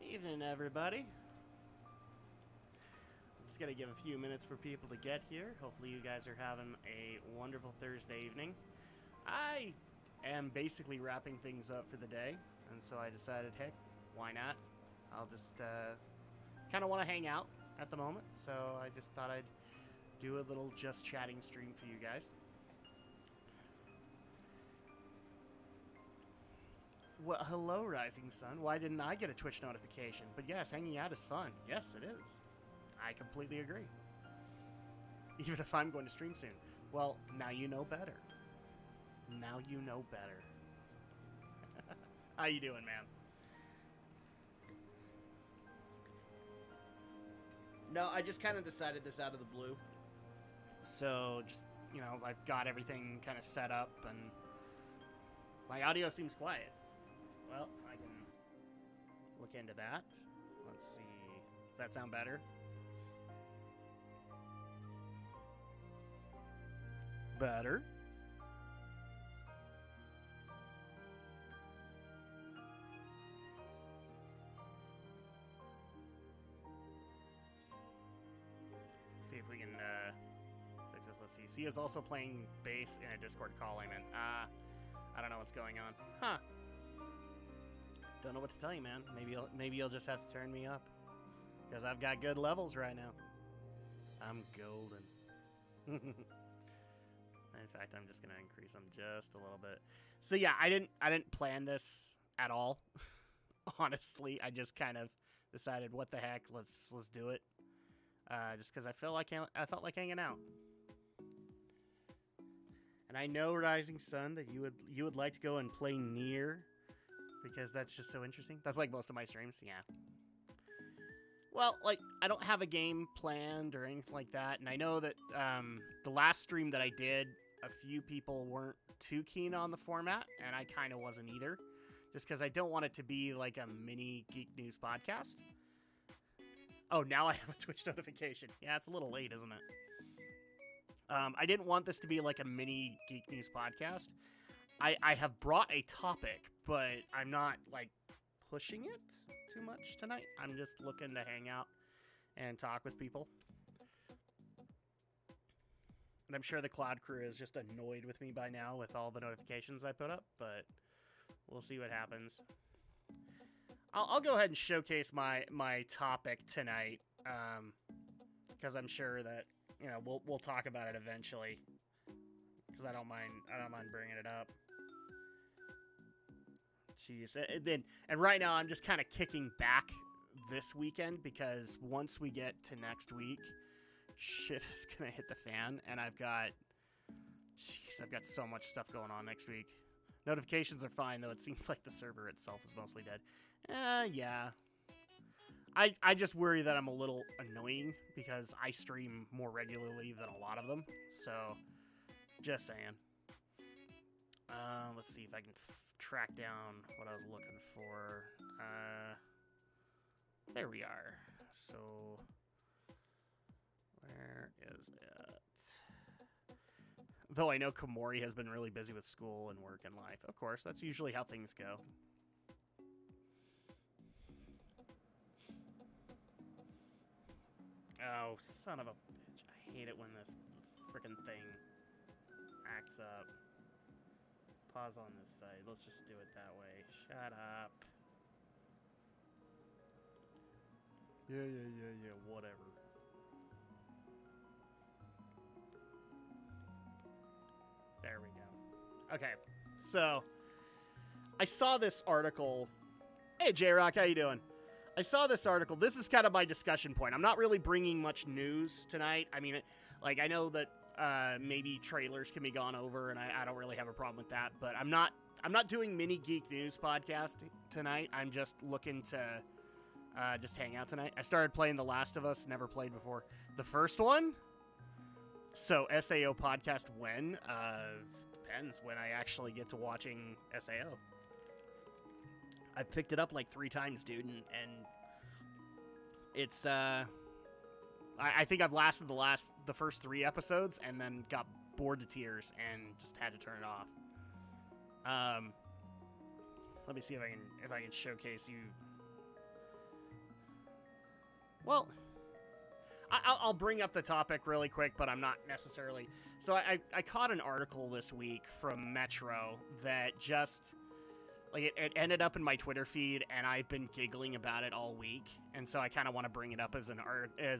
Evening, everybody. I'm just gonna give a few minutes for people to get here. Hopefully you guys are having a wonderful Thursday evening. I am basically wrapping things up for the day, and so I decided, heck, why not? I'll just kind of want to hang out at the moment, so I just thought I'd do a little just chatting stream for you guys. Well, hello, Rising Sun. Why didn't I get a Twitch notification? But yes, hanging out is fun. Yes, it is. I completely agree. Even if I'm going to stream soon. Well, now you know better. Now you know better. How you doing, man? No, I just kind of decided this out of the blue. So, just, you know, I've got everything kind of set up, and my audio seems quiet. Well, I can look into that. Let's see. Does that sound better? Better? See if we can fix this. Let's see. C is also playing bass in a Discord call I'm in. I don't know what's going on. Huh. Don't know what to tell you, man. Maybe you'll just have to turn me up. Because I've got good levels right now. I'm golden. In fact, I'm just going to increase them just a little bit. So yeah, I didn't plan this at all. Honestly, I just kind of decided, what the heck, let's do it. Just because I felt like hanging out. And I know, Rising Sun, that you would like to go and play Nier, because that's just so interesting. That's like most of my streams, yeah. Well, like, I don't have a game planned or anything like that, and I know that the last stream that I did, a few people weren't too keen on the format, and I kind of wasn't either, just because I don't want it to be like a mini Geek News podcast. Oh, now I have a Twitch notification. Yeah, it's a little late, isn't it? I didn't want this to be like a mini Geek News podcast. I have brought a topic, but I'm not, like, pushing it too much tonight. I'm just looking to hang out and talk with people. And I'm sure the Cloud crew is just annoyed with me by now with all the notifications I put up, but we'll see what happens. I'll go ahead and showcase my topic tonight, because I'm sure that, you know, we'll talk about it eventually, because I don't mind bringing it up. Jeez, and right now I'm just kind of kicking back this weekend, because once we get to next week, shit is gonna hit the fan, and I've got so much stuff going on next week. Notifications are fine, though. It seems like the server itself is mostly dead. Yeah. I just worry that I'm a little annoying, because I stream more regularly than a lot of them. So, just saying. Let's see if I can track down what I was looking for. There we are. So, where is it? Though I know Komori has been really busy with school and work and life. Of course, that's usually how things go. Oh, son of a bitch. I hate it when this frickin' thing acts up. Pause on this side. Let's just do it that way. Shut up. Yeah, whatever. There we go. Okay, so I saw this article. Hey, J-Rock, how you doing? I saw this article. This is kind of my discussion point. I'm not really bringing much news tonight. I mean, like, I know that maybe trailers can be gone over, and I don't really have a problem with that. But I'm not doing mini Geek News podcast tonight. I'm just looking to just hang out tonight. I started playing The Last of Us. Never played before. The first one. So SAO podcast when? Depends when I actually get to watching SAO. I picked it up like 3 times, dude, and it's I think I've lasted the first 3 episodes and then got bored to tears and just had to turn it off. Let me see if I can showcase you. Well, I'll bring up the topic really quick, but I'm not necessarily. So I caught an article this week from Metro that just, like, it ended up in my Twitter feed, and I've been giggling about it all week, and so I kind of want to bring it up as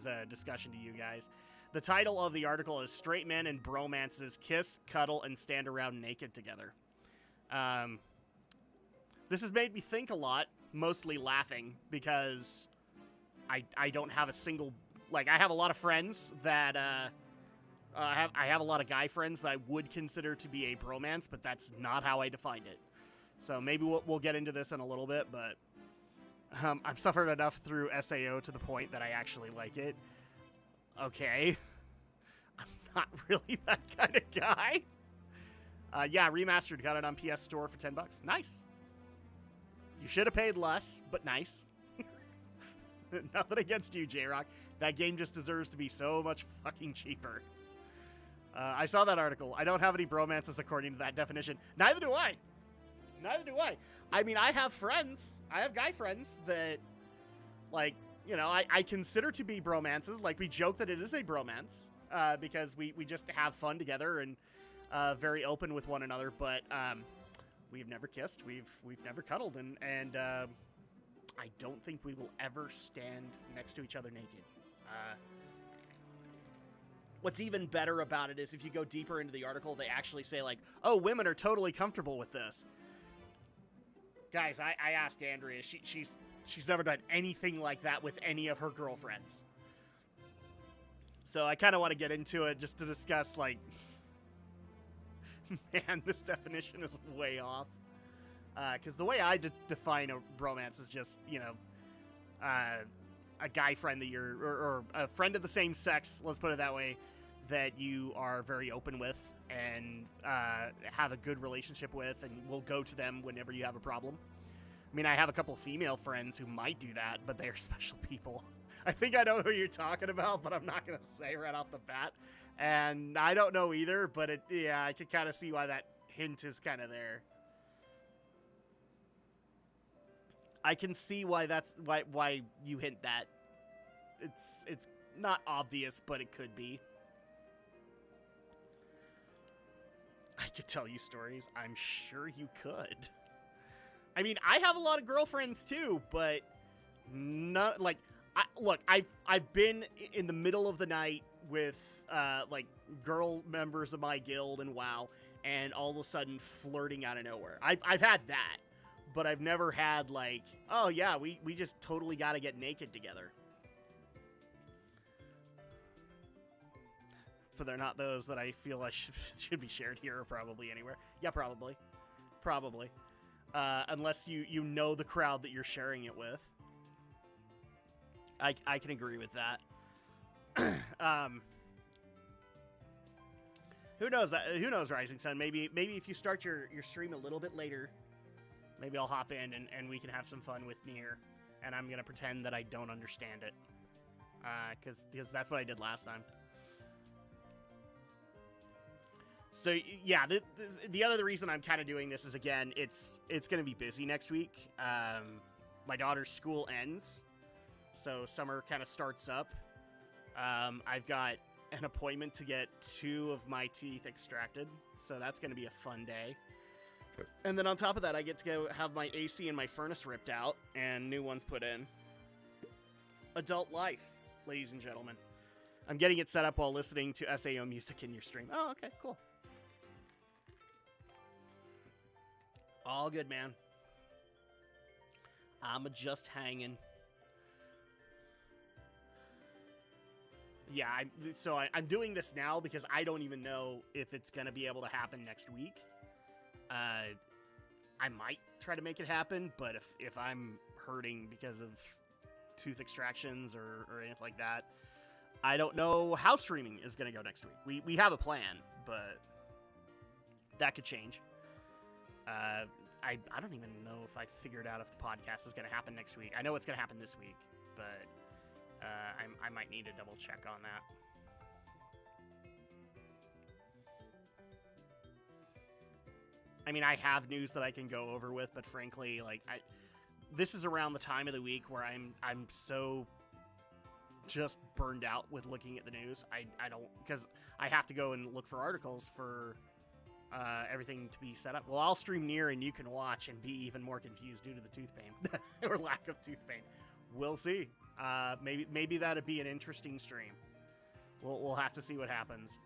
a discussion to you guys. The title of the article is "Straight Men and Bromances Kiss, Cuddle, and Stand Around Naked Together." This has made me think a lot, mostly laughing, because I don't have a single... Like, I have a lot of friends that, I have a lot of guy friends that I would consider to be a bromance, but that's not how I defined it. So maybe we'll get into this in a little bit, but I've suffered enough through SAO to the point that I actually like it. Okay. I'm not really that kind of guy. Yeah, remastered. Got it on PS Store for $10. Nice. You should have paid less, but nice. Nothing against you, J-Rock. That game just deserves to be so much fucking cheaper. I saw that article. I don't have any bromances according to that definition. Neither do I. Neither do I. I mean, I have friends. I have guy friends that, like, you know, I consider to be bromances. Like, we joke that it is a bromance because we just have fun together and very open with one another. But we've never kissed. We've never cuddled. And I don't think we will ever stand next to each other naked. What's even better about it is if you go deeper into the article, they actually say, like, oh, women are totally comfortable with this. Guys, I asked Andrea. She's never done anything like that with any of her girlfriends. So I kind of want to get into it just to discuss, like, man, this definition is way off. Because the way I define a bromance is just, you know, a guy friend that you're, or a friend of the same sex, let's put it that way, that you are very open with and have a good relationship with and will go to them whenever you have a problem. I mean, I have a couple of female friends who might do that, but they are special people. I think I know who you're talking about, but I'm not going to say right off the bat. And I don't know either, but yeah, I can kind of see why that hint is kind of there. I can see why that's why you hint that. It's not obvious, but it could be. I could tell you stories. I'm sure you could. I mean, I have a lot of girlfriends too, but not like. Look, I've been in the middle of the night with like girl members of my guild and WoW, and all of a sudden flirting out of nowhere. I've had that. But I've never had, like, oh, yeah, we just totally got to get naked together. But they're not those that I feel I should be shared here or probably anywhere. Yeah, probably. Probably. Unless you know the crowd that you're sharing it with. I can agree with that. Who knows? Who knows, Rising Sun? Maybe if you start your stream a little bit later... Maybe I'll hop in and we can have some fun with Nier. And I'm going to pretend that I don't understand it. Because that's what I did last time. So, yeah, the other reason I'm kind of doing this is, again, it's going to be busy next week. My daughter's school ends. So summer kind of starts up. I've got an appointment to get 2 of my teeth extracted. So that's going to be a fun day. And then on top of that, I get to go have my AC and my furnace ripped out and new ones put in. Adult life, ladies and gentlemen. I'm getting it set up while listening to SAO music in your stream. Oh, okay, cool. All good, man. I'm just hanging. Yeah, I'm doing this now because I don't even know if it's going to be able to happen next week. I might try to make it happen, but if I'm hurting because of tooth extractions or anything like that, I don't know how streaming is going to go next week. We have a plan, but that could change. I don't even know if I figured out if the podcast is going to happen next week. I know it's going to happen this week, but I might need to double check on that. I mean, I have news that I can go over with, but frankly, like, this is around the time of the week where I'm so just burned out with looking at the news. I don't, because I have to go and look for articles for everything to be set up. Well, I'll stream near and you can watch and be even more confused due to the tooth pain or lack of tooth pain. We'll see. Maybe that'd be an interesting stream. We'll have to see what happens.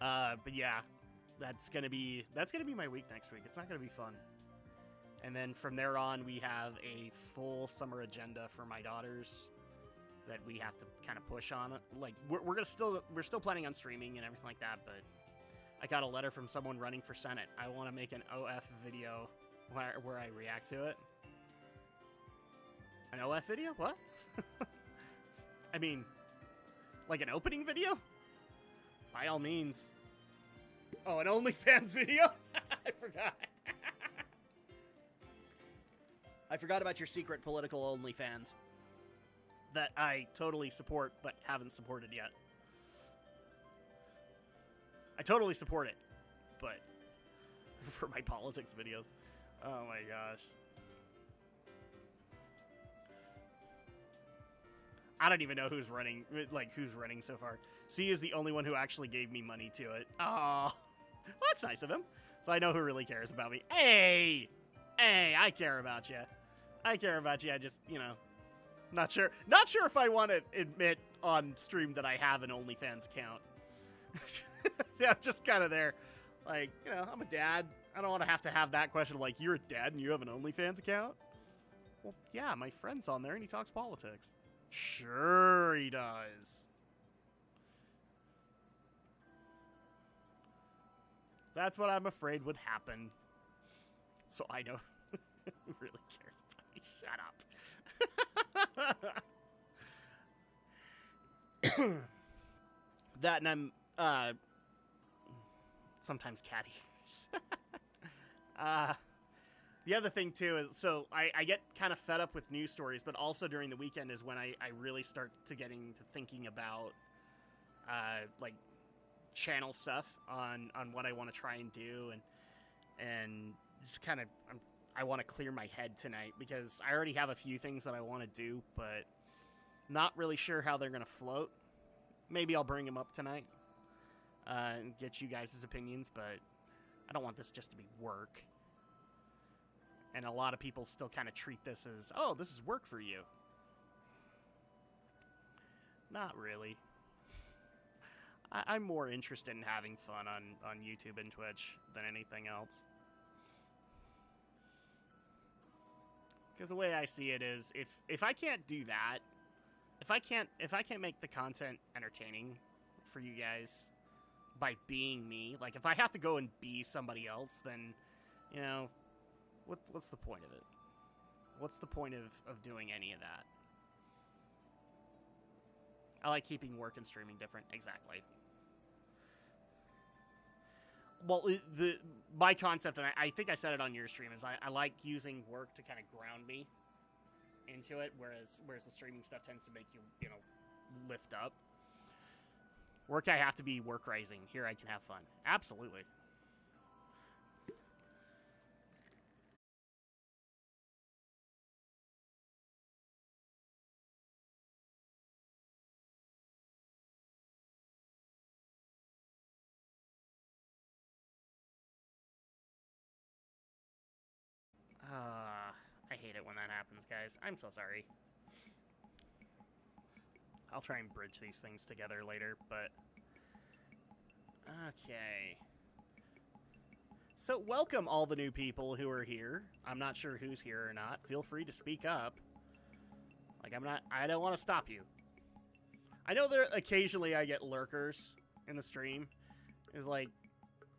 But yeah, that's gonna be my week next week. It's not gonna be fun. And then from there on, we have a full summer agenda for my daughters that we have to kind of push on. Like we're still planning on streaming and everything like that. But I got a letter from someone running for Senate. I want to make an OF video where I react to it. An OF video? What? I mean, like an opening video? By all means. Oh, an OnlyFans video? I forgot. I forgot about your secret political OnlyFans that I totally support but haven't supported yet. I totally support it, but for my politics videos. Oh my gosh. I don't even know who's running so far. C is the only one who actually gave me money to it. Oh, well, that's nice of him. So I know who really cares about me. Hey, I care about you. I care about you. I just, not sure if I want to admit on stream that I have an OnlyFans account. See, I'm just kind of there. Like, I'm a dad. I don't want to have that question like, you're a dad and you have an OnlyFans account? Well, yeah, my friend's on there and he talks politics. Sure he does. That's what I'm afraid would happen. So I know who really cares about me. Shut up. That and I'm sometimes cat ears. The other thing, too, is so I get kind of fed up with news stories, but also during the weekend is when I really start to get into thinking about, like, channel stuff on what I want to try and do, and just kind of, I want to clear my head tonight, because I already have a few things that I want to do, but not really sure how they're going to float. Maybe I'll bring them up tonight, and get you guys' opinions, but I don't want this just to be work. And a lot of people still kind of treat this as, oh, this is work for you. Not really. I'm more interested in having fun on YouTube and Twitch than anything else. Because the way I see it is, if I can't do that, if I can't make the content entertaining for you guys by being me, like if I have to go and be somebody else, then, what's the point of it? What's the point of doing any of that? I like keeping work and streaming different. Exactly. Well, my concept, and I think I said it on your stream, is I like using work to kind of ground me into it, whereas the streaming stuff tends to make you, lift up. Work, I have to be work rising. Here I can have fun. Absolutely. I hate it when that happens, guys. I'm so sorry. I'll try and bridge these things together later, but... Okay. So, welcome all the new people who are here. I'm not sure who's here or not. Feel free to speak up. Like, I don't want to stop you. I know there occasionally I get lurkers in the stream. It's like,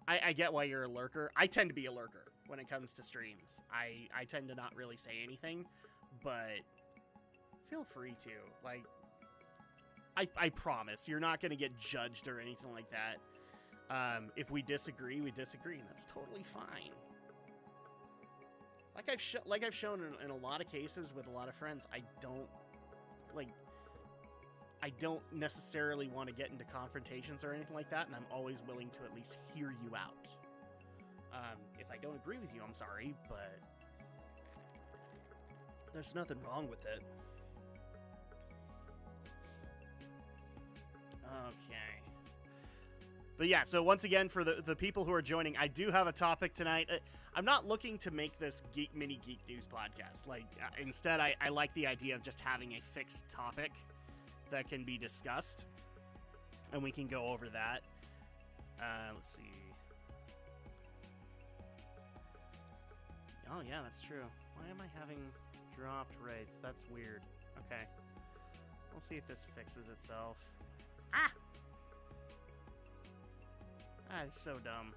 I get why you're a lurker. I tend to be a lurker when it comes to streams. I tend to not really say anything, but feel free to. Like, I promise you're not going to get judged or anything like that. If we disagree, we disagree, and that's totally fine. Like I've shown in a lot of cases with a lot of friends, I don't necessarily want to get into confrontations or anything like that, and I'm always willing to at least hear you out. don't agree with you, I'm sorry, but there's nothing wrong with it. Okay. But yeah, so once again, for the people who are joining, I do have a topic tonight. I'm not looking to make this mini Geek News podcast. Like, instead, I like the idea of just having a fixed topic that can be discussed, and we can go over that. Let's see. Oh, yeah, that's true. Why am I having dropped rates? That's weird. Okay. We'll see if this fixes itself. Ah! That is so dumb.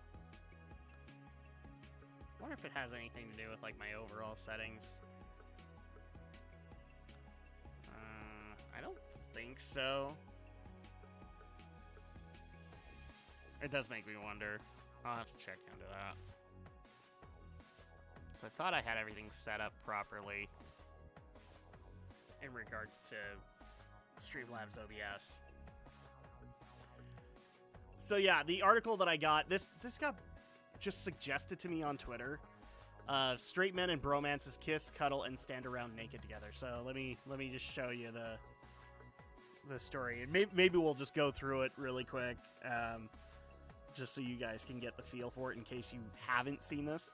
I wonder if it has anything to do with, like, my overall settings. I don't think so. It does make me wonder. I'll have to check into that. So I thought I had everything set up properly in regards to Streamlabs OBS. So yeah, the article that I got, this got just suggested to me on Twitter. Straight men and bromances kiss, cuddle, and stand around naked together. So let me just show you the story. And maybe we'll just go through it really quick, just so you guys can get the feel for it in case you haven't seen this.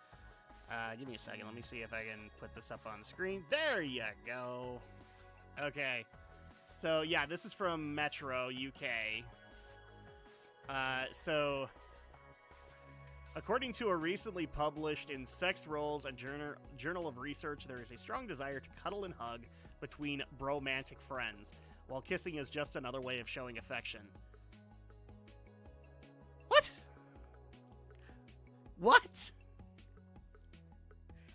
Give me a second. Let me see if I can put this up on the screen. There you go. Okay. So yeah, this is from Metro, UK. So, according to a recently published in Sex Roles, a journal of research, there is a strong desire to cuddle and hug between bromantic friends, while kissing is just another way of showing affection. What? What?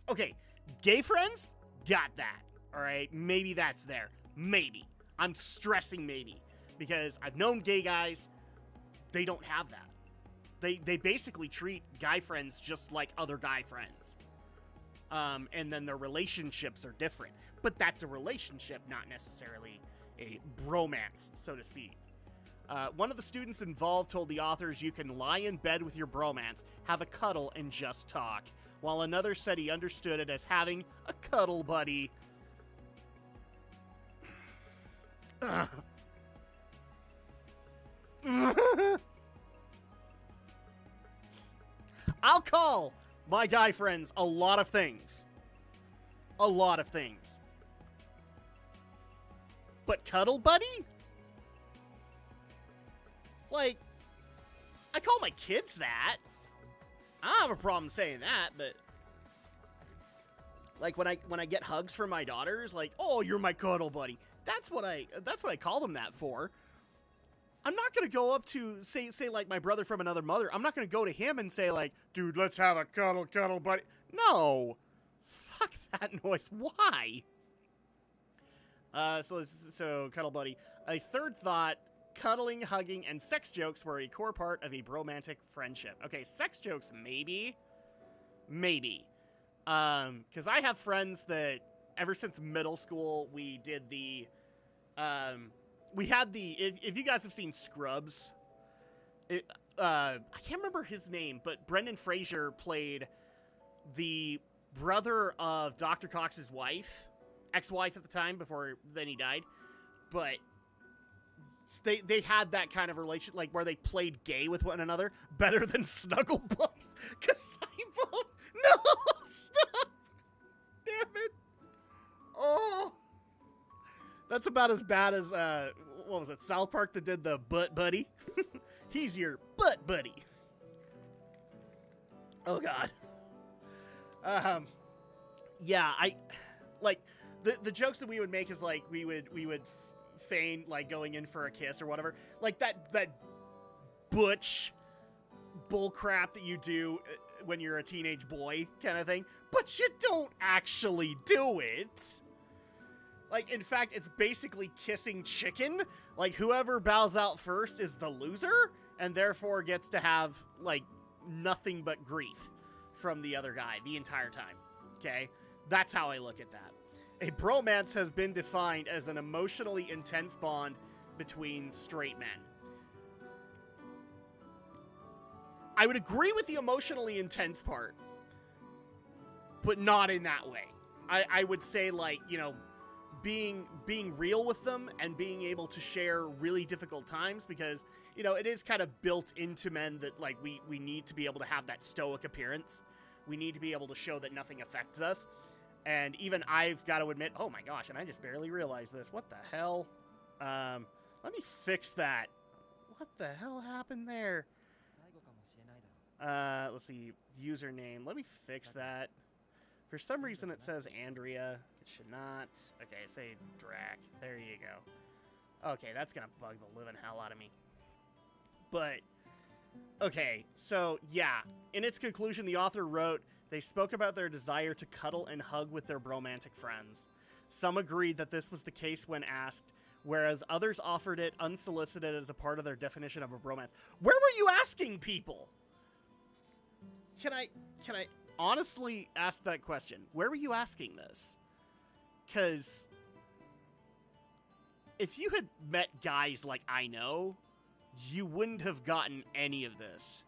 Okay, gay friends? Got that. All right, maybe that's there. Maybe. I'm stressing maybe, because I've known gay guys. They don't have that. They basically treat guy friends just like other guy friends. And then their relationships are different. But that's a relationship, not necessarily a bromance, so to speak. One of the students involved told the authors you can lie in bed with your bromance, have a cuddle, and just talk. While another said he understood it as having a cuddle buddy. I'll call my guy friends a lot of things. A lot of things. But cuddle buddy? Like, I call my kids that. I don't have a problem saying that, but like when I get hugs from my daughters, like, oh, you're my cuddle buddy. That's what I call them that for. I'm not going to go up to, say like my brother from another mother. I'm not going to go to him and say like, dude, let's have a cuddle buddy. No. Fuck that noise. Why? So cuddle buddy. A third thought, cuddling, hugging, and sex jokes were a core part of a bromantic friendship. Okay, sex jokes, maybe. Maybe. Because I have friends that ever since middle school, we did the, we had the, if you guys have seen Scrubs, I can't remember his name, but Brendan Fraser played the brother of Dr. Cox's wife, ex-wife at the time, before then he died, but they had that kind of relation, like where they played gay with one another, better than Snugglebums, because no, stop, damn it, oh, that's about as bad as, what was it, South Park that did the butt buddy? He's your butt buddy. Oh, God. Yeah, like, the jokes that we would make is, like, we would feign, like, going in for a kiss or whatever. Like, that butch bullcrap that you do when you're a teenage boy kind of thing. But you don't actually do it. Like, in fact, it's basically kissing chicken. Like, whoever bows out first is the loser, and therefore gets to have, like, nothing but grief from the other guy the entire time. Okay? That's how I look at that. A bromance has been defined as an emotionally intense bond between straight men. I would agree with the emotionally intense part. but not in that way. I would say, like, you know, being real with them and being able to share really difficult times, because, you know, it is kind of built into men that, like, we need to be able to have that stoic appearance. We need to be able to show that nothing affects us. And even I've got to admit, oh my gosh, and I just barely realized this. What the hell? Let me fix that. What the hell happened there? Let's see, username. Let me fix that. For some reason it says Andrea. It should not. Okay, say Drac. There you go. Okay, that's gonna bug the living hell out of me. But, okay, so yeah. In its conclusion, the author wrote, they spoke about their desire to cuddle and hug with their bromantic friends. Some agreed that this was the case when asked, whereas others offered it unsolicited as a part of their definition of a bromance. Where were you asking people? Can I honestly ask that question? Where were you asking this? Because if you had met guys like I know, you wouldn't have gotten any of this.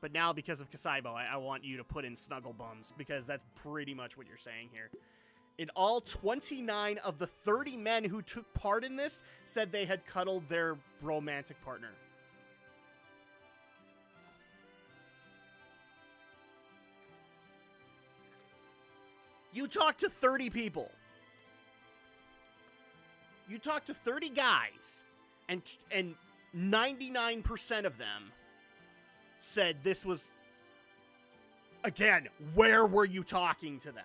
But now, because of Kasaibo, I want you to put in snuggle bums, because that's pretty much what you're saying here. In all, 29 of the 30 men who took part in this said they had cuddled their romantic partner. You talked to 30 people. You talked to 30 guys, and 99% of them said this was... Again, where were you talking to them?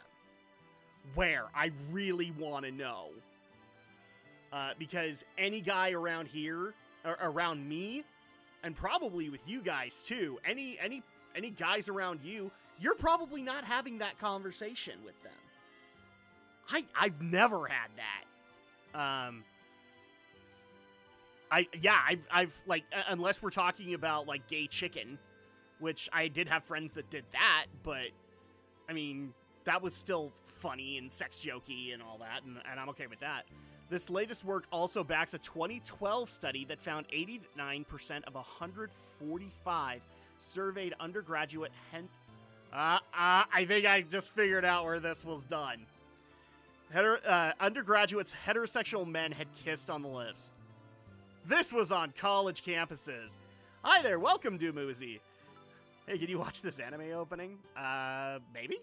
Where? I really want to know. Because any guy around here, or around me, and probably with you guys too, any guys around you, you're probably not having that conversation with them. I've never had that. I've like, unless we're talking about like gay chicken, which I did have friends that did that, but I mean, that was still funny and sex jokey and all that, and I'm okay with that. This latest work also backs a 2012 study that found 89% of 145 surveyed undergraduate I think I just figured out where this was done. Undergraduates, heterosexual men had kissed on the lips. This was on college campuses. Hi there, welcome, Dumuzi. Hey, can you watch this anime opening? Maybe?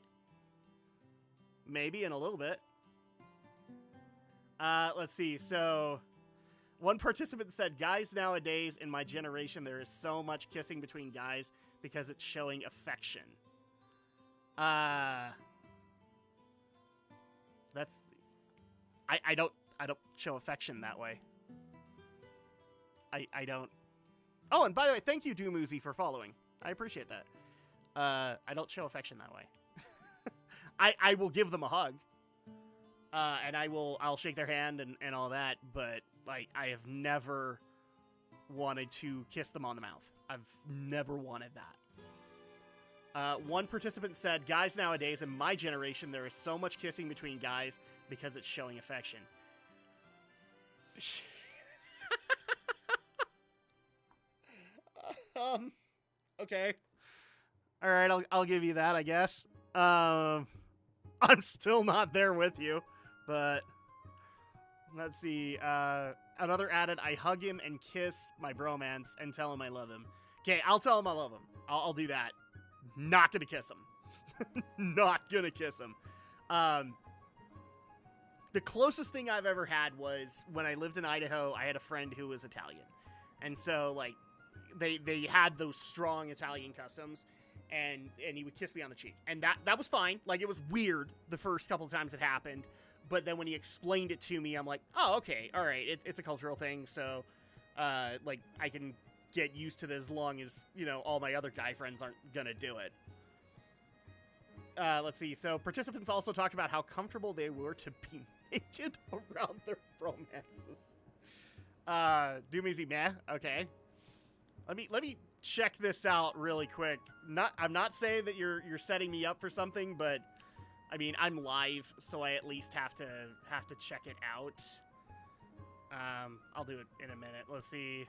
Maybe in a little bit. Let's see, so... One participant said, guys nowadays, in my generation, there is so much kissing between guys because it's showing affection. That's... I don't show affection that way. I don't... Oh, and by the way, thank you, Dumuzi, for following. I appreciate that. I don't show affection that way. I will give them a hug. And I'll shake their hand and all that, but, like, I have never wanted to kiss them on the mouth. I've never wanted that. One participant said, guys nowadays, in my generation, there is so much kissing between guys because it's showing affection. Okay. All right, I'll give you that, I guess. I'm still not there with you, but let's see. Another added, I hug him and kiss my bromance and tell him I love him. Okay, I'll tell him I love him. I'll do that. Not gonna kiss him. Not gonna kiss him. The closest thing I've ever had was when I lived in Idaho. I had a friend who was Italian, and so like they had those strong Italian customs, and he would kiss me on the cheek, and that was fine. Like, it was weird the first couple of times it happened, but then when he explained it to me, I'm like, oh, okay, all right, it's a cultural thing, so like I can get used to this as long as, you know, all my other guy friends aren't gonna do it. Let's see. So participants also talked about how comfortable they were to be naked around their romances. Doomizy meh. Okay. Let me check this out really quick. I'm not saying that you're setting me up for something, but I mean, I'm live, so I at least have to check it out. I'll do it in a minute. Let's see.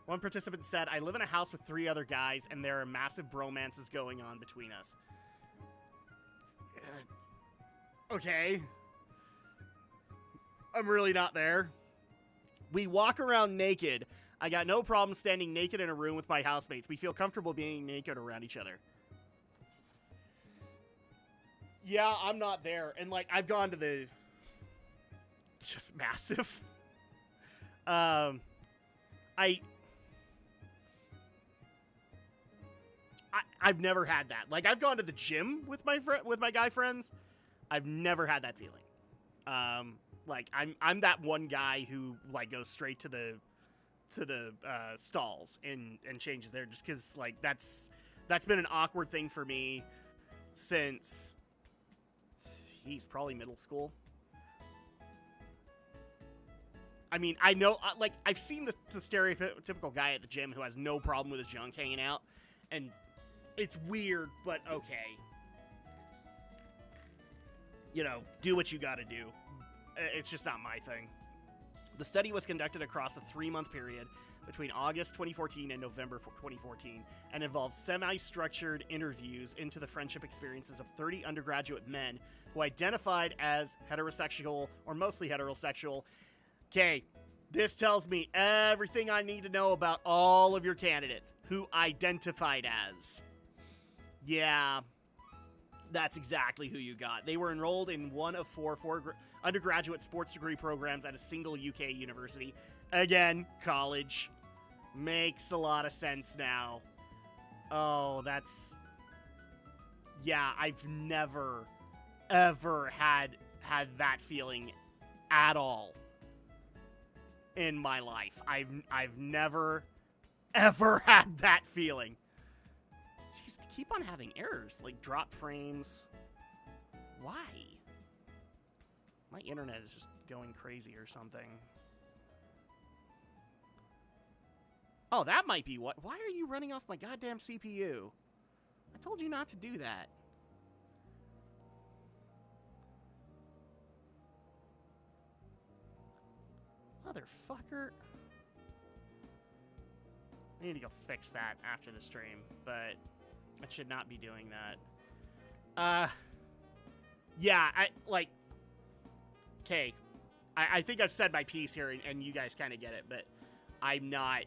One participant said, I live in a house with 3 other guys, and there are massive bromances going on between us. Okay. I'm really not there. We walk around naked. I got no problem standing naked in a room with my housemates. We feel comfortable being naked around each other. Yeah, I'm not there. And, like, I've gone to the... Just massive. I've never had that. Like, I've gone to the gym with my guy friends. I've never had that feeling. Like, I'm that one guy who, like, goes straight to the stalls and changes there, just because, like, that's been an awkward thing for me since, geez, probably middle school. I mean, I know, like, I've seen the stereotypical guy at the gym who has no problem with his junk hanging out, and it's weird, but okay. You know, do what you gotta do. It's just not my thing. The study was conducted across a 3-month period between August 2014 and November 2014 and involved semi-structured interviews into the friendship experiences of 30 undergraduate men who identified as heterosexual or mostly heterosexual. Okay, this tells me everything I need to know about all of your candidates who identified as. Yeah, that's exactly who you got. They were enrolled in one of four undergraduate sports degree programs at a single UK university. Again, college. Makes a lot of sense now. Oh, that's... Yeah, I've never, ever had that feeling at all in my life. I've never, ever had that feeling. Jeez, I keep on having errors, like drop frames. Why? My internet is just going crazy or something. Oh, that might be what. Why are you running off my goddamn CPU? I told you not to do that. Motherfucker. I need to go fix that after the stream, but I should not be doing that. Yeah, okay. I think I've said my piece here, and you guys kind of get it, but I'm not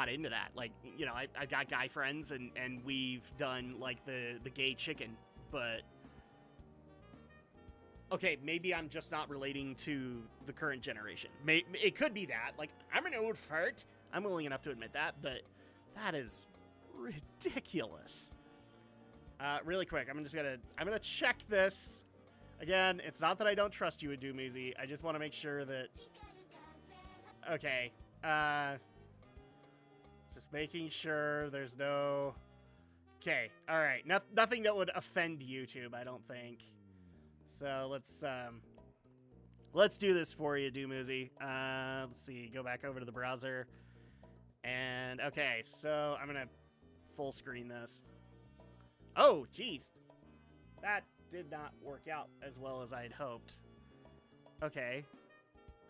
into that. Like, you know, I've got guy friends, and we've done, like, the gay chicken, but... Okay, maybe I'm just not relating to the current generation. It could be that. Like, I'm an old fart. I'm willing enough to admit that, but that is ridiculous. Really quick, I'm gonna check this. Again, it's not that I don't trust you, Adumuzi. I just want to make sure that... Okay, just making sure there's no... Okay, alright. Nothing that would offend YouTube, I don't think. So let's do this for you, Dumuzi. Let's see, go back over to the browser. And, okay, so I'm gonna full screen this. Oh, jeez. That did not work out as well as I'd hoped. Okay.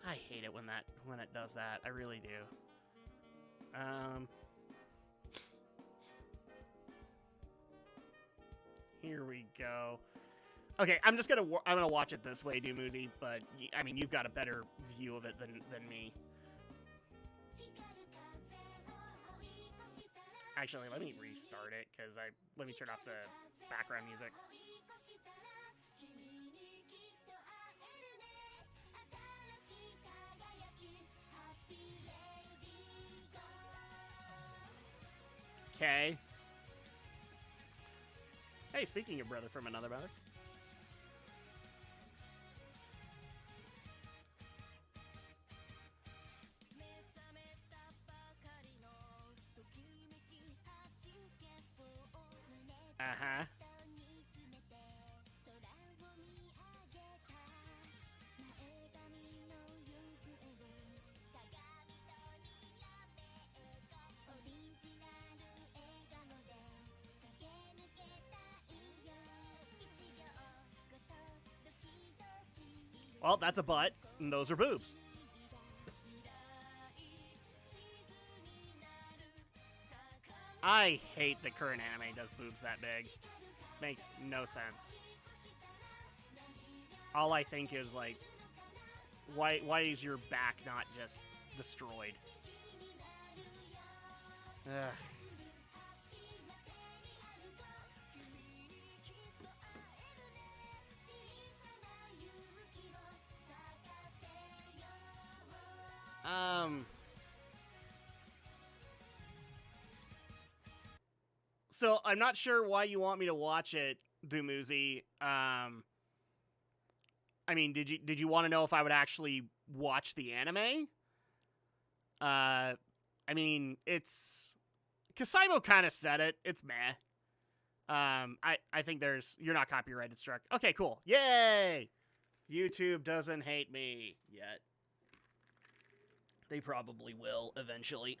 I hate it when it does that. I really do. Here we go. Okay, I'm gonna watch it this way, Dumuzi, but I mean, you've got a better view of it than me. Actually, let me restart it, because let me turn off the background music. Okay. Hey, speaking of brother from another mother. Uh-huh. Well, that's a butt, and those are boobs. I hate that current anime does boobs that big. makes no sense. All I think is, like, why is your back not just destroyed? Ugh. So I'm not sure why you want me to watch it, Dumuzi. I mean, did you want to know if I would actually watch the anime? I mean, it's Kasaibo kind of said it. It's meh. I think you're not copyrighted struck. Okay, cool. Yay! YouTube doesn't hate me yet. They probably will eventually.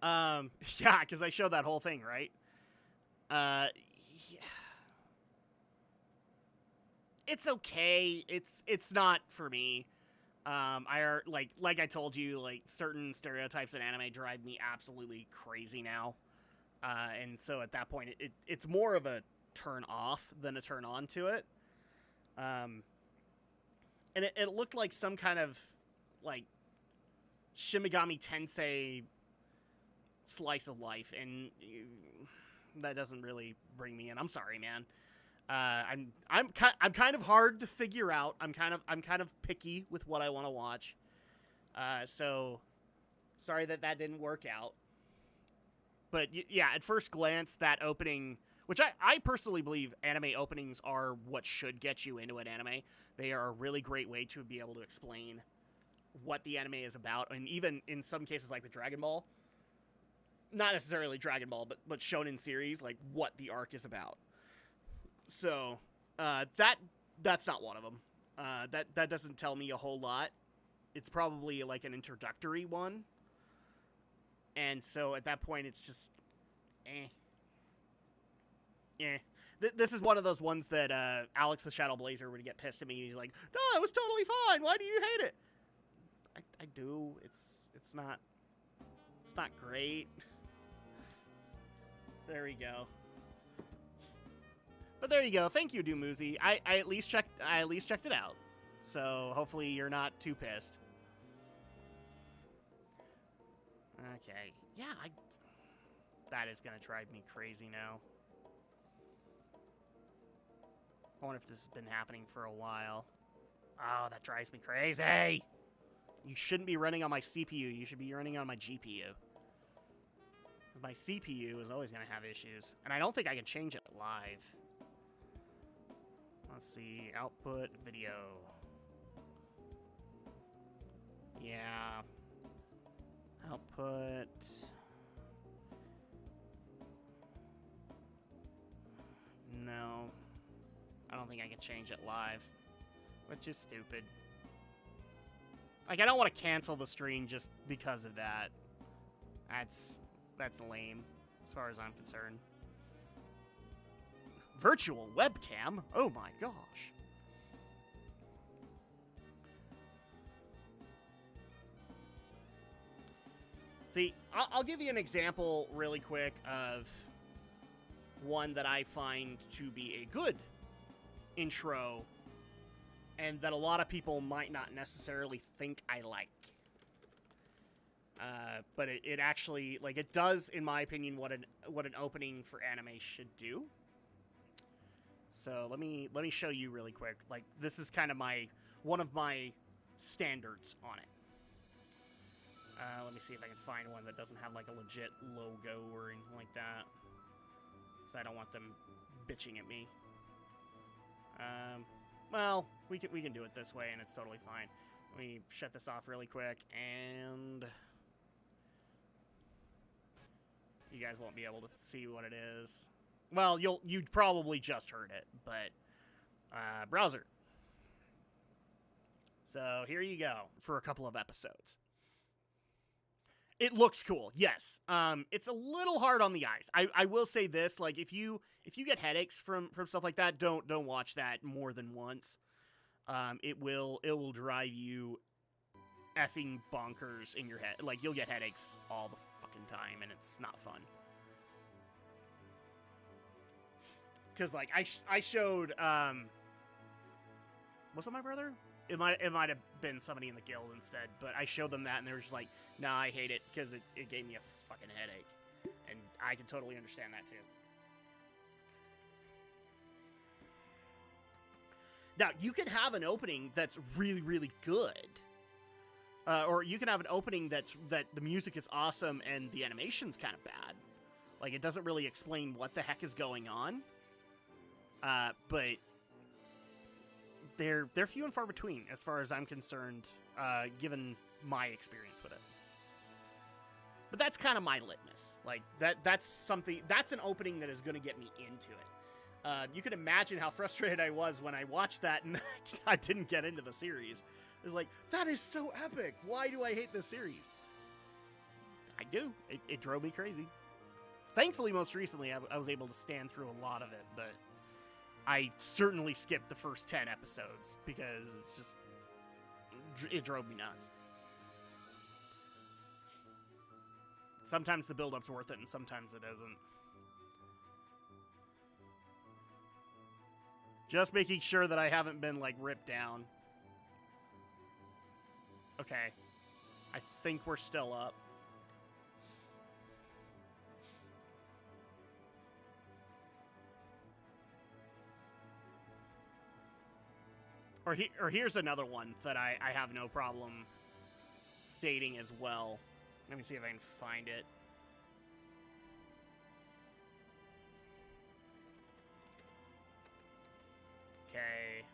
Yeah, because I showed that whole thing, right? Yeah. It's okay. It's not for me. Like I told you, like certain stereotypes in anime drive me absolutely crazy now. And so at that point, it's more of a turn off than a turn on to it. And it looked like some kind of like Shimigami Tensei slice of life, and that doesn't really bring me in. I'm sorry, man. I'm kind of hard to figure out. I'm kind of picky with what I want to watch. So sorry that didn't work out. But yeah, at first glance, that opening, which I personally believe anime openings are what should get you into an anime. They are a really great way to be able to explain what the anime is about, and even in some cases, like with Dragon Ball, not necessarily Dragon Ball, but shonen series, like what the arc is about. So that's not one of them. That doesn't tell me a whole lot. It's probably like an introductory one. And so at that point, it's just, This is one of those ones that Alex the Shadow Blazer would get pissed at me. He's like, "No, it was totally fine. Why do you hate it?" I do. It's not great. There we go. But there you go. Thank you, Dumuzi. I at least checked it out. So hopefully you're not too pissed. Okay. Yeah, that is gonna drive me crazy now. I wonder if this has been happening for a while. Oh, that drives me crazy. You shouldn't be running on my CPU. You should be running on my GPU. My CPU is always going to have issues. And I don't think I can change it live. Let's see. Output video. Yeah. Output. No. I don't think I can change it live. Which is stupid. Like, I don't want to cancel the stream just because of that. That's lame, as far as I'm concerned. Virtual webcam? Oh my gosh. See, I'll give you an example really quick of one that I find to be a good intro and that a lot of people might not necessarily think I like. But it actually, like, it does, in my opinion, what an opening for anime should do. So let me show you really quick. Like, this is kind of one of my standards on it. Let me see if I can find one that doesn't have like a legit logo or anything like that, because I don't want them bitching at me. Well, we can do it this way, and it's totally fine. Let me shut this off really quick, and you guys won't be able to see what it is. Well, you probably just heard it, but browser. So here you go for a couple of episodes. It looks cool, yes. It's a little hard on the eyes. I will say this, like, if you get headaches from stuff like that, don't watch that more than once. It will drive you effing bonkers in your head. Like, you'll get headaches all the fucking time, and it's not fun. because like I showed was it my brother? It might have been somebody in the guild instead, but I showed them that and they were just like, nah, I hate it because it gave me a fucking headache. And I can totally understand that too. Now, you can have an opening that's really, really good. Or you can have an opening that the music is awesome and the animation's kind of bad. Like, it doesn't really explain what the heck is going on. But they're few and far between as far as I'm concerned, given my experience with it. But that's kind of my litmus. Like, that's an opening that is going to get me into it. You can imagine how frustrated I was when I watched that and I didn't get into the series. It was like, that is so epic. Why do I hate this series? I do. It drove me crazy. Thankfully, most recently, I was able to stand through a lot of it, but I certainly skipped the first 10 episodes because it's just, it drove me nuts. Sometimes the build-up's worth it, and sometimes it isn't. Just making sure that I haven't been, like, ripped down. Okay. I think we're still up. Or here's another one that I have no problem stating as well. Let me see if I can find it. Okay.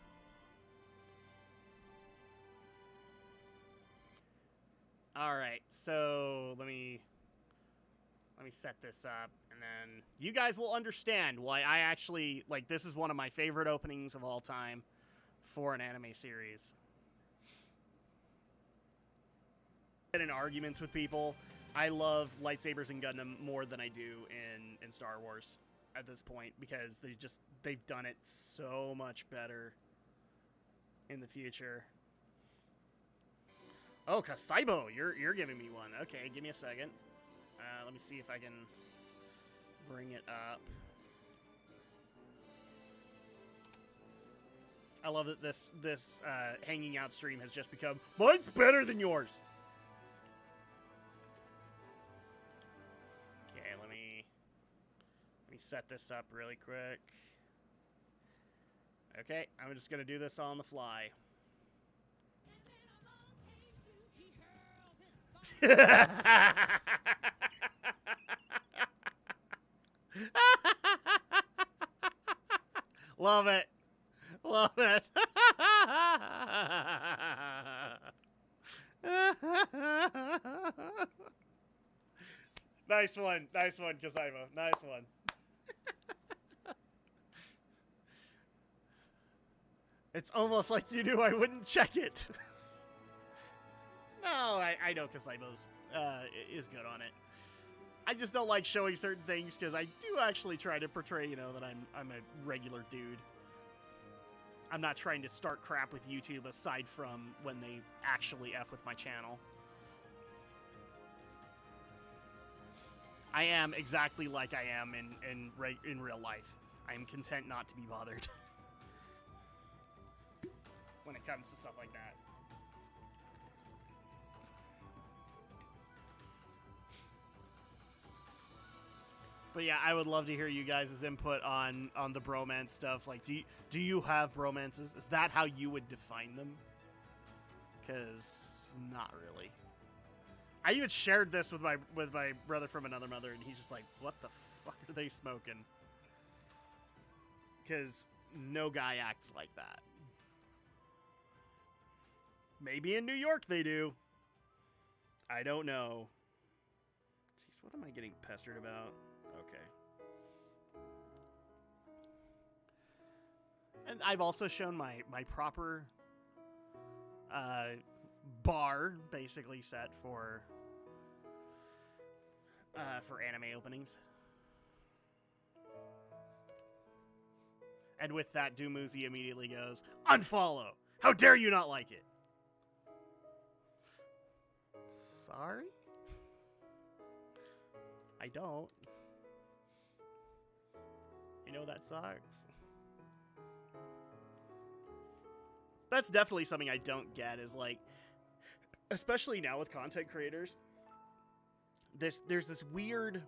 All right, so let me set this up, and then you guys will understand why I actually, like, this is one of my favorite openings of all time for an anime series. In arguments with people, I love lightsabers in Gundam more than I do in Star Wars at this point, because they've done it so much better in the future. Oh, Kasaibo, you're giving me one. Okay, give me a second. Let me see if I can bring it up. I love that this hanging out stream has just become, mine's better than yours. Okay, let me set this up really quick. Okay, I'm just gonna do this on the fly. Love it. Love it. Nice one. Nice one, Kasaibo. Nice one. It's almost like you knew I wouldn't check it. No, I know Kasaibo's is good on it. I just don't like showing certain things because I do actually try to portray, you know, that I'm a regular dude. I'm not trying to start crap with YouTube aside from when they actually F with my channel. I am exactly like I am in real life. I am content not to be bothered when it comes to stuff like that. But yeah, I would love to hear you guys' input on the bromance stuff. Like, do you have bromances? Is that how you would define them? Because not really. I even shared this with my brother from another mother, and he's just like, "What the fuck are they smoking?" Because no guy acts like that. Maybe in New York they do. I don't know. Jeez, what am I getting pestered about? Okay. And I've also shown my proper bar, basically, set for anime openings. And with that, Dumuzi immediately goes, "Unfollow! How dare you not like it?" Sorry? I don't. know that sucks. That's definitely something I don't get, is like, especially now with content creators, there's this weird,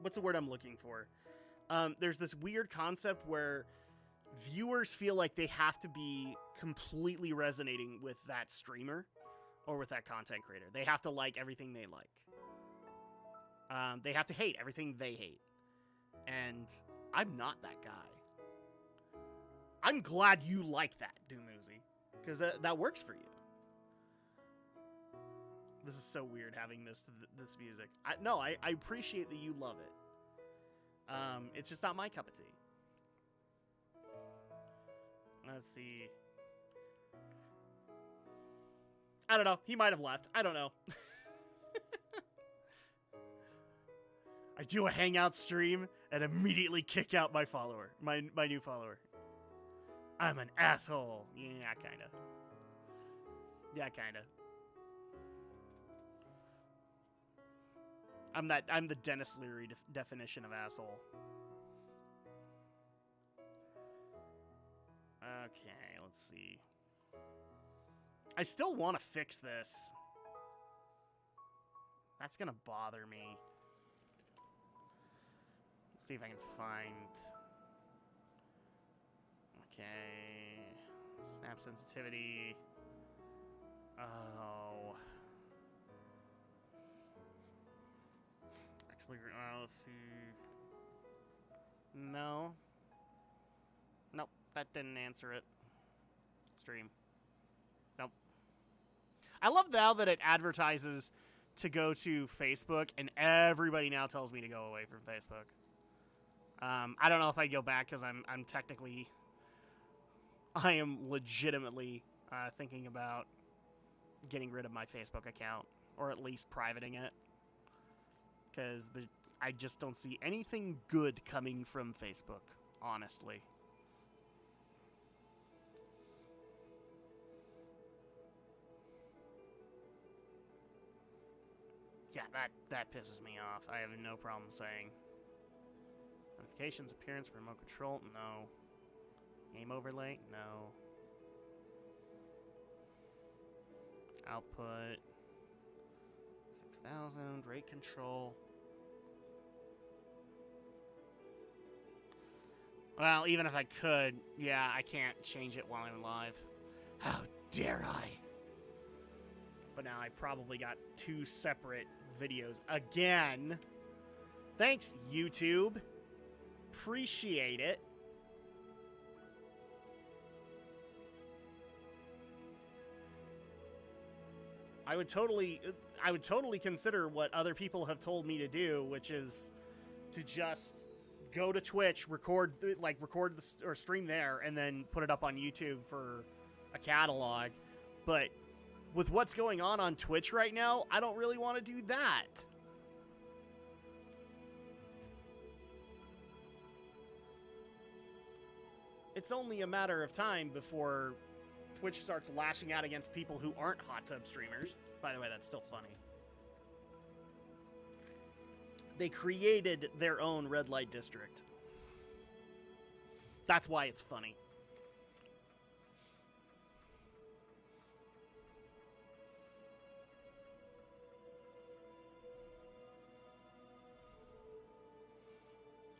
what's the word I'm looking for? There's this weird concept where viewers feel like they have to be completely resonating with that streamer or with that content creator. They have to like everything they like. They have to hate everything they hate. And I'm not that guy. I'm glad you like that, Dumuzi, because that works for you. This is so weird having this music. I appreciate that you love it. It's just not my cup of tea. Let's see. I don't know. He might have left. I don't know. I do a Hangout stream and immediately kick out my follower, my new follower. I'm an asshole. Yeah, kinda. Yeah, kinda. I'm the Dennis Leary definition of asshole. Okay, let's see. I still want to fix this. That's gonna bother me. Let's see if I can find... Okay. Snap sensitivity. Oh. Actually, let's see. No. Nope, that didn't answer it. Stream. Nope. I love now that it advertises to go to Facebook, and everybody now tells me to go away from Facebook. I don't know if I'd go back, because I'm technically... I am legitimately thinking about getting rid of my Facebook account, or at least privating it, because I just don't see anything good coming from Facebook, honestly. Yeah, that pisses me off. I have no problem saying. Notifications, appearance, remote control, no. Game overlay, no. Output, 6,000, rate control. Well, even if I could, yeah, I can't change it while I'm live. How dare I? But now I probably got 2 separate videos again. Thanks, YouTube. Appreciate it. I would totally consider what other people have told me to do, which is to just go to Twitch, record or stream there, and then put it up on YouTube for a catalog. But with what's going on Twitch right now, I don't really want to do that. It's only a matter of time before Twitch starts lashing out against people who aren't hot tub streamers. By the way, that's still funny. They created their own red light district. That's why it's funny.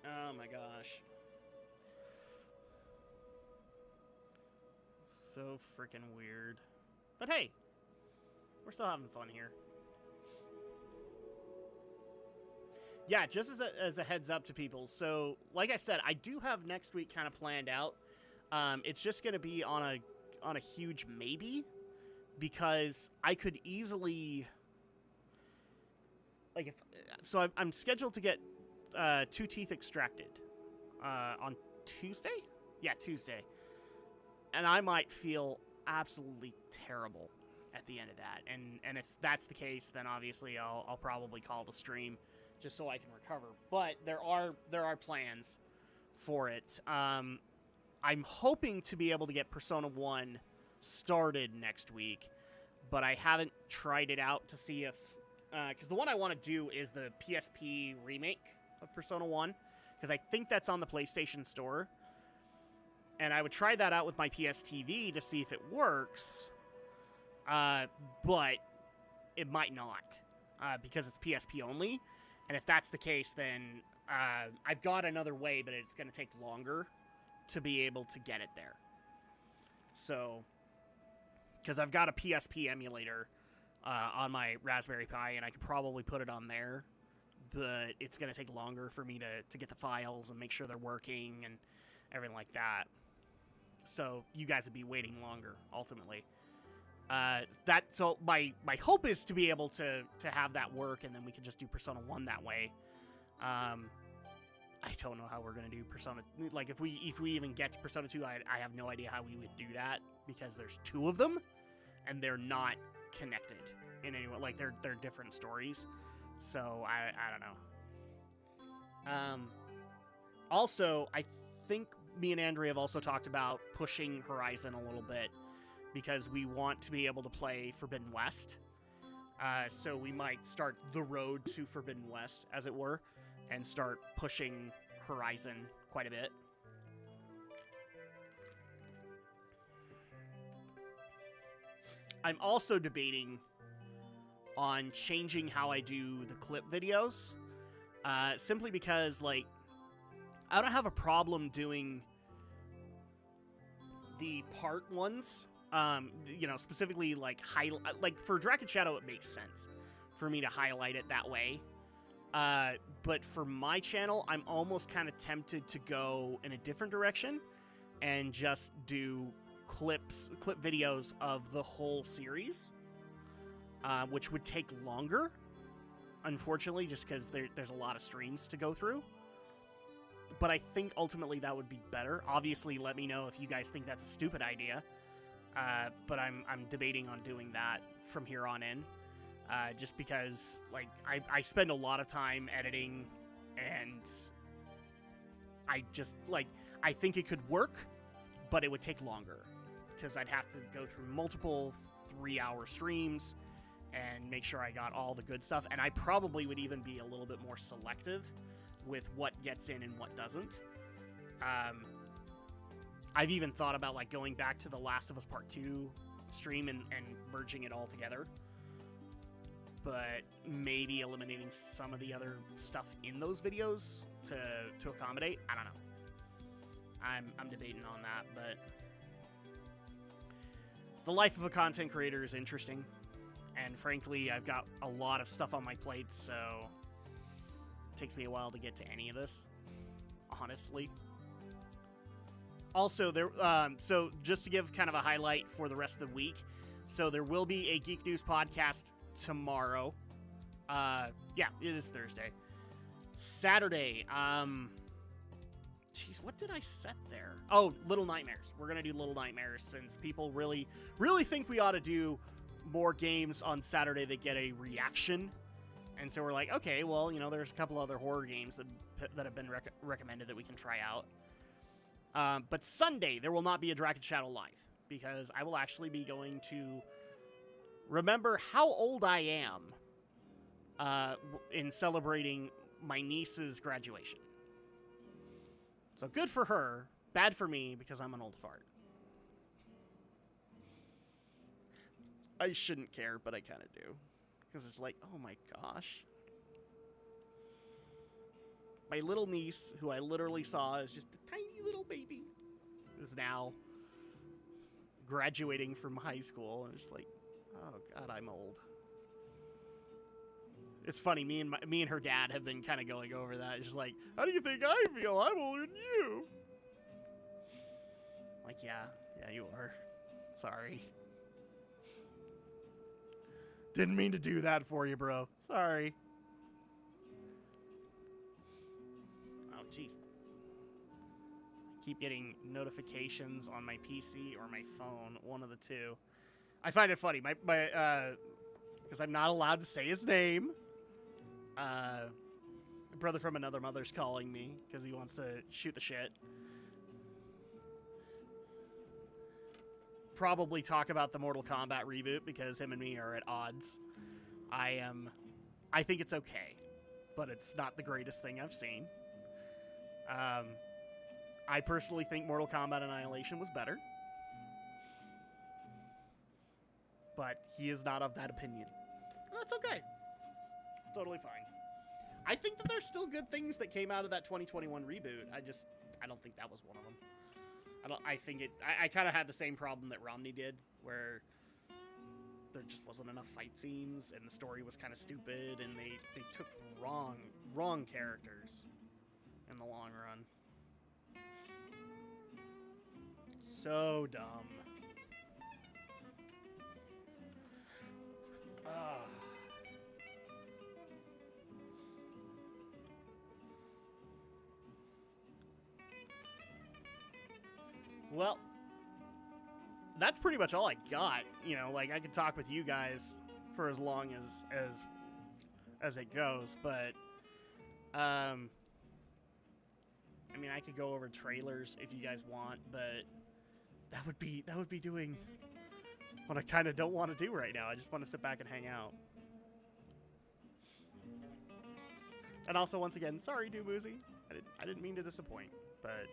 Oh my gosh. So freaking weird. But hey, we're still having fun here. Yeah, just as a heads up to people. So, like I said, I do have next week kind of planned out. It's just going to be on a huge maybe, because I could easily, like, I'm scheduled to get 2 teeth extracted on Tuesday. Yeah, Tuesday. And I might feel absolutely terrible at the end of that. And if that's the case, then obviously I'll probably call the stream just so I can recover. But there are plans for it. I'm hoping to be able to get Persona 1 started next week, but I haven't tried it out to see if... because the one I want to do is the PSP remake of Persona 1, because I think that's on the PlayStation Store. And I would try that out with my PS TV to see if it works, but it might not, because it's PSP only. And if that's the case, then I've got another way, but it's going to take longer to be able to get it there. So, because I've got a PSP emulator on my Raspberry Pi, and I could probably put it on there, but it's going to take longer for me to get the files and make sure they're working and everything like that. So you guys would be waiting longer, ultimately. So my hope is to be able to have that work, and then we can just do Persona 1 that way. I don't know how we're going to do Persona... Like, if we even get to Persona 2, I have no idea how we would do that, because there's 2 of them, and they're not connected in any way. Like, they're different stories. So, I don't know. Also, I think me and Andrea have also talked about pushing Horizon a little bit, because we want to be able to play Forbidden West. So we might start the road to Forbidden West, as it were, and start pushing Horizon quite a bit. I'm also debating on changing how I do the clip videos, simply because, like, I don't have a problem doing the part ones. You know, specifically, like for Dragon Shadow, it makes sense for me to highlight it that way. But for my channel, I'm almost kind of tempted to go in a different direction and just do clip videos of the whole series, which would take longer, unfortunately, just because there's a lot of streams to go through. But I think ultimately that would be better. Obviously, let me know if you guys think that's a stupid idea. But I'm debating on doing that from here on in, just because, like, I spend a lot of time editing, and I just, like, I think it could work, but it would take longer, because I'd have to go through multiple 3-hour streams and make sure I got all the good stuff, and I probably would even be a little bit more selective with what gets in and what doesn't. I've even thought about, like, going back to the Last of Us Part 2 stream and merging it all together. But maybe eliminating some of the other stuff in those videos to accommodate. I don't know. I'm debating on that, but the life of a content creator is interesting. And frankly, I've got a lot of stuff on my plate, so it takes me a while to get to any of this, honestly. Also, so just to give kind of a highlight for the rest of the week, so there will be a Geek News podcast tomorrow. Yeah, it is Thursday. Saturday, jeez, what did I set there? Oh, Little Nightmares. We're going to do Little Nightmares, since people really, really think we ought to do more games on Saturday that get a reaction. And so we're like, okay, well, you know, there's a couple other horror games that have been recommended that we can try out. But Sunday, there will not be a Dragon Shadow Live, because I will actually be going to remember how old I am in celebrating my niece's graduation. So good for her, bad for me, because I'm an old fart. I shouldn't care, but I kind of do. Because it's like, oh my gosh. My little niece, who I literally saw as just a tiny little baby, is now graduating from high school. And it's like, oh god, I'm old. It's funny, me and her dad have been kind of going over that. It's just like, how do you think I feel? I'm older than you. Like, yeah, you are. Sorry. Didn't mean to do that for you, bro. Sorry. Oh, jeez. I keep getting notifications on my PC or my phone, one of the two. I find it funny, because I'm not allowed to say his name. A brother from another mother's calling me because he wants to shoot the shit. Probably talk about the Mortal Kombat reboot, because him and me are at odds. I think it's okay, but it's not the greatest thing I've seen. I personally think Mortal Kombat Annihilation was better. But he is not of that opinion. That's okay. It's totally fine. I think that there's still good things that came out of that 2021 reboot. I don't think that was one of them. I kind of had the same problem that Romney did, where there just wasn't enough fight scenes, and the story was kind of stupid, and they took the wrong characters in the long run. So dumb. Well, that's pretty much all I got. You know, like, I could talk with you guys for as long as it goes, but I mean, I could go over trailers if you guys want, but that would be doing what I kind of don't want to do right now. I just want to sit back and hang out. And also, once again, sorry, Doomuzi. I didn't mean to disappoint, but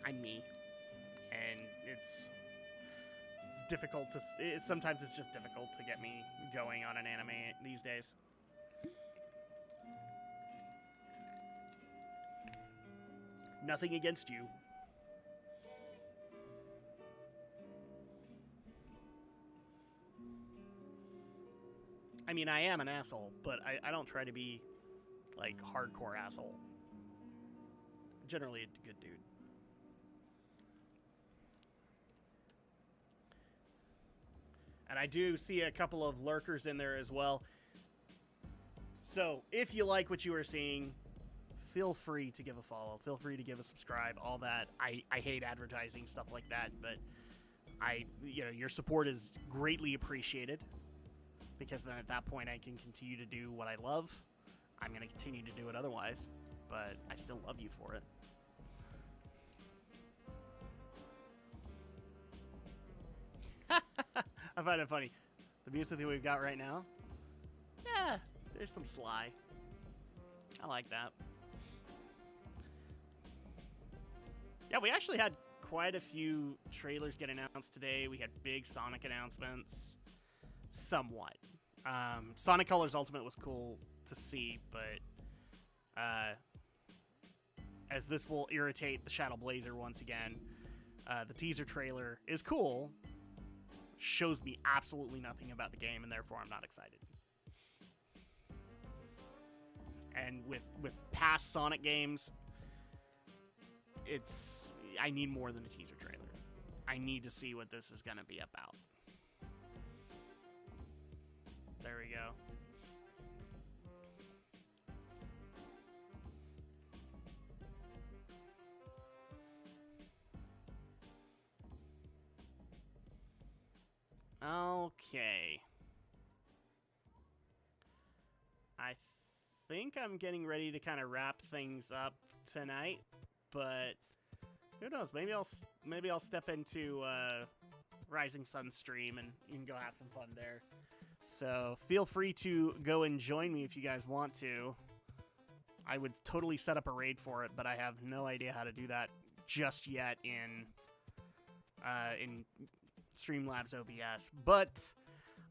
I'm me, and it's difficult to. Sometimes it's just difficult to get me going on an anime these days. Nothing against you. I mean, I am an asshole, but I don't try to be, like, hardcore asshole. I'm generally a good dude. And I do see a couple of lurkers in there as well. So, if you like what you are seeing, feel free to give a follow. Feel free to give a subscribe, all that. I hate advertising, stuff like that, but your support is greatly appreciated, because then at that point I can continue to do what I love. I'm going to continue to do it otherwise, but I still love you for it. I find it funny. The music that we've got right now, yeah, there's some Sly. I like that. Yeah, we actually had quite a few trailers get announced today. We had big Sonic announcements. Somewhat. Sonic Colors Ultimate was cool to see, but as this will irritate the Shadow Blazer once again, the teaser trailer is cool. Shows me absolutely nothing about the game, and therefore I'm not excited. And with past Sonic games, I need more than a teaser trailer. I need to see what this is going to be about. There we go. Okay. I think I'm getting ready to kind of wrap things up tonight, but who knows? Maybe I'll step into Rising Sun stream and you can go have some fun there. So feel free to go and join me if you guys want to. I would totally set up a raid for it, but I have no idea how to do that just yet in Streamlabs OBS. But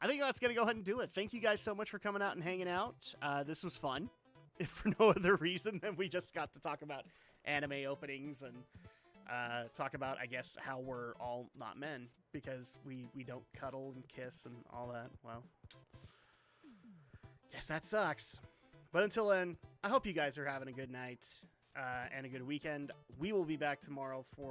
I think that's going to go ahead and do it. Thank you guys so much for coming out and hanging out. This was fun, if for no other reason than we just got to talk about anime openings and talk about, I guess, how we're all not men because we don't cuddle and kiss and all that. Well, yes, that sucks. But until then, I hope you guys are having a good night and a good weekend. We will be back tomorrow for